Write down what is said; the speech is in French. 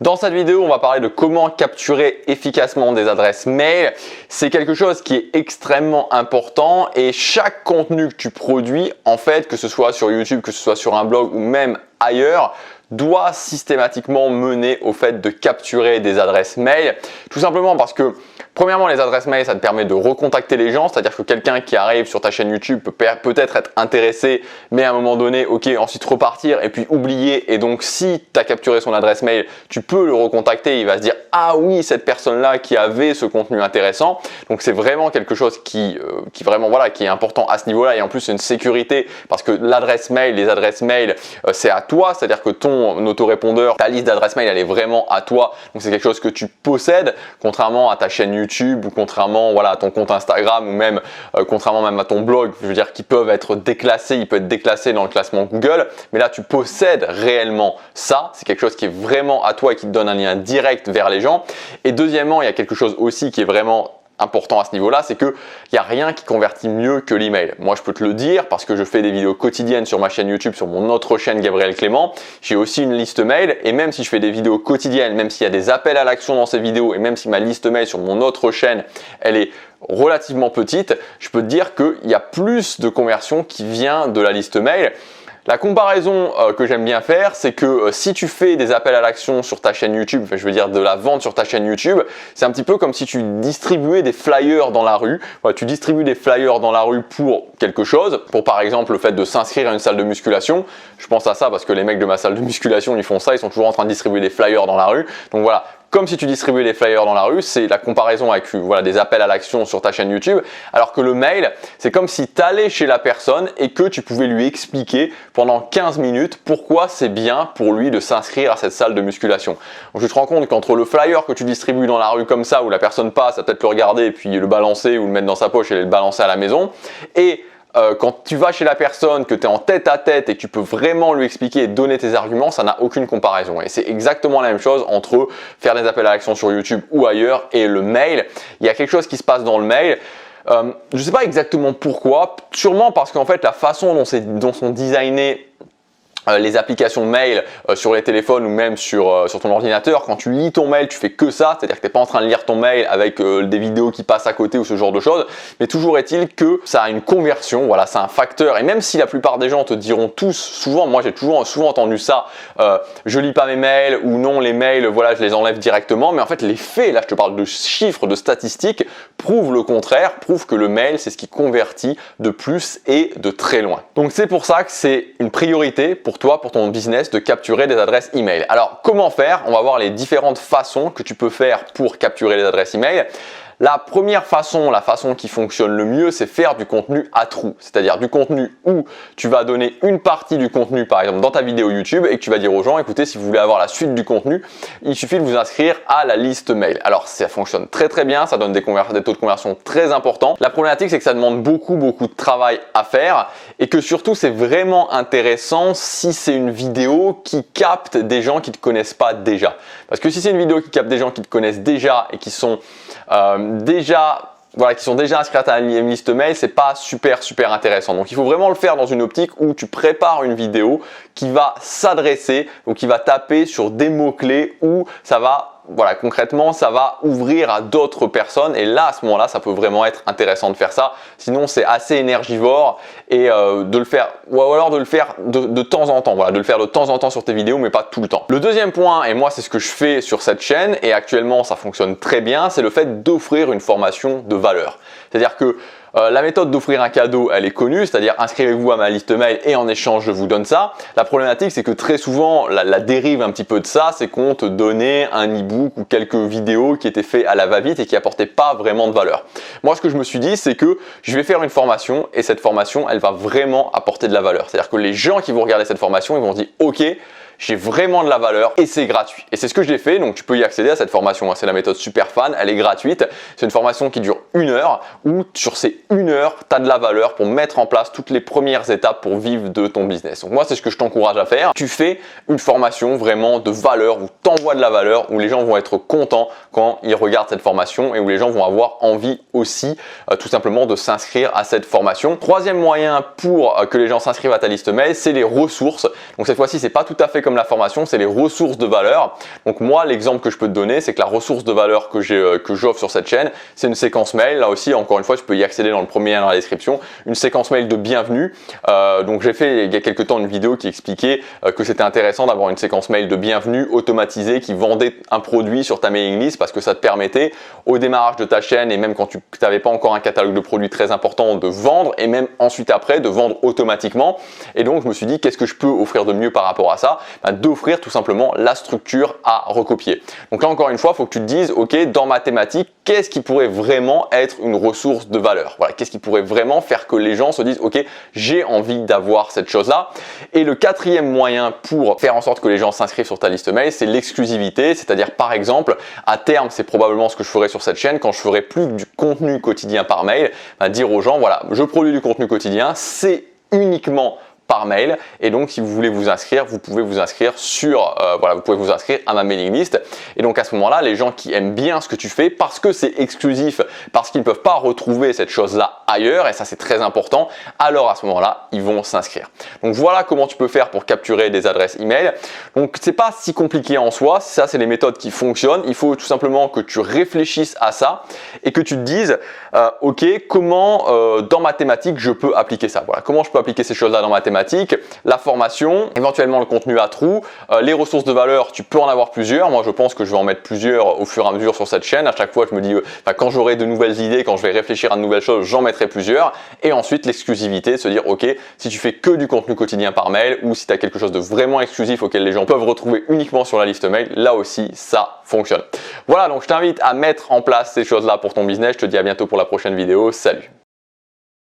Dans cette vidéo, on va parler de comment capturer efficacement des adresses mail. C'est quelque chose qui est extrêmement important et chaque contenu que tu produis, en fait, que ce soit sur YouTube, que ce soit sur un blog ou même ailleurs, doit systématiquement mener au fait de capturer des adresses mail. Tout simplement parce que premièrement, les adresses mail, ça te permet de recontacter les gens, c'est-à-dire que quelqu'un qui arrive sur ta chaîne YouTube peut peut-être être intéressé, mais à un moment donné, ok, ensuite repartir et puis oublier. Et donc, si tu as capturé son adresse mail, tu peux le recontacter. Il va se dire, ah oui, cette personne-là qui avait ce contenu intéressant. Donc, c'est vraiment quelque chose qui est important à ce niveau-là. Et en plus, c'est une sécurité parce que l'adresse mail, les adresses mail, c'est à toi, c'est-à-dire que ton autorépondeur, ta liste d'adresses mail, elle est vraiment à toi. Donc, c'est quelque chose que tu possèdes, contrairement à ta chaîne YouTube ou contrairement à ton compte Instagram ou même contrairement même à ton blog, je veux dire qui peuvent être déclassés, il peut être déclassé dans le classement Google, mais là tu possèdes réellement ça, c'est quelque chose qui est vraiment à toi et qui te donne un lien direct vers les gens. Et deuxièmement, il y a quelque chose aussi qui est vraiment important à ce niveau-là, c'est qu'il n'y a rien qui convertit mieux que l'email. Moi, je peux te le dire parce que je fais des vidéos quotidiennes sur ma chaîne YouTube, sur mon autre chaîne Gabriel Clément. J'ai aussi une liste mail et même si je fais des vidéos quotidiennes, même s'il y a des appels à l'action dans ces vidéos et même si ma liste mail sur mon autre chaîne, elle est relativement petite, je peux te dire qu'il y a plus de conversion qui vient de la liste mail. La comparaison que j'aime bien faire, c'est que si tu fais des appels à l'action sur ta chaîne YouTube, je veux dire de la vente sur ta chaîne YouTube, c'est un petit peu comme si tu distribuais des flyers dans la rue. Tu distribues des flyers dans la rue pour quelque chose, pour par exemple le fait de s'inscrire à une salle de musculation. Je pense à ça parce que les mecs de ma salle de musculation, ils font ça, ils sont toujours en train de distribuer des flyers dans la rue. Donc voilà. Comme si tu distribuais des flyers dans la rue, c'est la comparaison avec des appels à l'action sur ta chaîne YouTube. Alors que le mail, c'est comme si tu allais chez la personne et que tu pouvais lui expliquer pendant 15 minutes pourquoi c'est bien pour lui de s'inscrire à cette salle de musculation. Donc tu te rends compte qu'entre le flyer que tu distribues dans la rue comme ça, où la personne passe, à peut-être le regarder et puis le balancer ou le mettre dans sa poche et le balancer à la maison, et quand tu vas chez la personne, que tu es en tête à tête et que tu peux vraiment lui expliquer et donner tes arguments, ça n'a aucune comparaison. Et c'est exactement la même chose entre faire des appels à l'action sur YouTube ou ailleurs et le mail. Il y a quelque chose qui se passe dans le mail. Je ne sais pas exactement pourquoi, sûrement parce qu'en fait la façon dont sont designés les applications mail sur les téléphones ou même sur ton ordinateur, quand tu lis ton mail, tu fais que ça, c'est-à-dire que tu n'es pas en train de lire ton mail avec des vidéos qui passent à côté ou ce genre de choses, mais toujours est-il que ça a une conversion, voilà, c'est un facteur. Et même si la plupart des gens te diront tous, souvent, moi j'ai souvent entendu ça, je lis pas mes mails ou non, les mails, voilà, je les enlève directement, mais en fait les faits, là je te parle de chiffres, de statistiques, prouvent le contraire, prouvent que le mail c'est ce qui convertit de plus et de très loin. Donc c'est pour ça que c'est une priorité pour toi, pour ton business, de capturer des adresses email. Alors, comment faire? On va voir les différentes façons que tu peux faire pour capturer les adresses email. La première façon, la façon qui fonctionne le mieux, c'est faire du contenu à trous. C'est-à-dire du contenu où tu vas donner une partie du contenu, par exemple, dans ta vidéo YouTube et que tu vas dire aux gens, écoutez, si vous voulez avoir la suite du contenu, il suffit de vous inscrire à la liste mail. Alors, ça fonctionne très très bien, ça donne des taux de conversion très importants. La problématique, c'est que ça demande beaucoup de travail à faire et que surtout, c'est vraiment intéressant si c'est une vidéo qui capte des gens qui ne te connaissent pas déjà. Parce que si c'est une vidéo qui capte des gens qui te connaissent déjà et qui sont qui sont déjà inscrits à ta liste mail, c'est pas super intéressant. Donc il faut vraiment le faire dans une optique où tu prépares une vidéo qui va s'adresser ou qui va taper sur des mots-clés où ça va concrètement, ça va ouvrir à d'autres personnes et là, à ce moment-là, ça peut vraiment être intéressant de faire ça. Sinon, c'est assez énergivore et de le faire, ou alors de le faire de temps en temps. Voilà, de le faire de temps en temps sur tes vidéos, mais pas tout le temps. Le deuxième point, et moi, c'est ce que je fais sur cette chaîne et actuellement, ça fonctionne très bien, c'est le fait d'offrir une formation de valeur. C'est-à-dire que la méthode d'offrir un cadeau, elle est connue, c'est-à-dire inscrivez-vous à ma liste mail et en échange, je vous donne ça. La problématique, c'est que très souvent, la dérive un petit peu de ça, c'est qu'on te donnait un e-book ou quelques vidéos qui étaient faits à la va-vite et qui apportaient pas vraiment de valeur. Moi, ce que je me suis dit, c'est que je vais faire une formation et cette formation, elle va vraiment apporter de la valeur. C'est-à-dire que les gens qui vont regarder cette formation, ils vont se dire « Ok, j'ai vraiment de la valeur et c'est gratuit. » Et c'est ce que j'ai fait, donc tu peux y accéder à cette formation. C'est la méthode Superfan, elle est gratuite. C'est une formation qui dure 1 heure où sur ces 1 heure, tu as de la valeur pour mettre en place toutes les premières étapes pour vivre de ton business. Donc moi, c'est ce que je t'encourage à faire. Tu fais une formation vraiment de valeur où tu envoies de la valeur, où les gens vont être contents quand ils regardent cette formation et où les gens vont avoir envie aussi tout simplement de s'inscrire à cette formation. Troisième moyen pour que les gens s'inscrivent à ta liste mail, c'est les ressources. Donc cette fois-ci, c'est pas tout à fait comme la formation, c'est les ressources de valeur. Donc moi, l'exemple que je peux te donner, c'est que la ressource de valeur que j'offre sur cette chaîne, c'est une séquence mail. Là aussi, encore une fois, tu peux y accéder dans le premier lien dans la description. Une séquence mail de bienvenue. Donc j'ai fait il y a quelques temps une vidéo qui expliquait que c'était intéressant d'avoir une séquence mail de bienvenue automatisée qui vendait un produit sur ta mailing list parce que ça te permettait au démarrage de ta chaîne et même quand tu n'avais pas encore un catalogue de produits très important de vendre et même ensuite après de vendre automatiquement. Et donc je me suis dit qu'est-ce que je peux offrir de mieux par rapport à ça? D'offrir tout simplement la structure à recopier. Donc là encore une fois, il faut que tu te dises ok, dans ma thématique, qu'est-ce qui pourrait vraiment être une ressource de valeur? Voilà, qu'est-ce qui pourrait vraiment faire que les gens se disent ok, j'ai envie d'avoir cette chose-là. Et le quatrième moyen pour faire en sorte que les gens s'inscrivent sur ta liste mail, c'est l'exclusivité, c'est-à-dire par exemple, à terme, c'est probablement ce que je ferai sur cette chaîne quand je ferai plus du contenu quotidien par mail, dire aux gens voilà, je produis du contenu quotidien, c'est uniquement par mail et donc si vous voulez vous inscrire, vous pouvez vous inscrire sur vous pouvez vous inscrire à ma mailing list et donc à ce moment-là, les gens qui aiment bien ce que tu fais parce que c'est exclusif, parce qu'ils ne peuvent pas retrouver cette chose-là ailleurs et ça c'est très important, alors à ce moment-là, ils vont s'inscrire. Donc voilà comment tu peux faire pour capturer des adresses email. Donc c'est pas si compliqué en soi, ça c'est les méthodes qui fonctionnent, il faut tout simplement que tu réfléchisses à ça et que tu te dises ok, comment dans ma thématique je peux appliquer ça. Voilà, comment je peux appliquer ces choses-là dans ma thématique, la formation, éventuellement le contenu à trous, les ressources de valeur, tu peux en avoir plusieurs. Moi, je pense que je vais en mettre plusieurs au fur et à mesure sur cette chaîne. À chaque fois, je me dis, quand j'aurai de nouvelles idées, quand je vais réfléchir à de nouvelles choses, j'en mettrai plusieurs. Et ensuite, l'exclusivité, se dire, ok, si tu fais que du contenu quotidien par mail ou si tu as quelque chose de vraiment exclusif auquel les gens peuvent retrouver uniquement sur la liste mail, là aussi, ça fonctionne. Voilà, donc je t'invite à mettre en place ces choses-là pour ton business. Je te dis à bientôt pour la prochaine vidéo. Salut!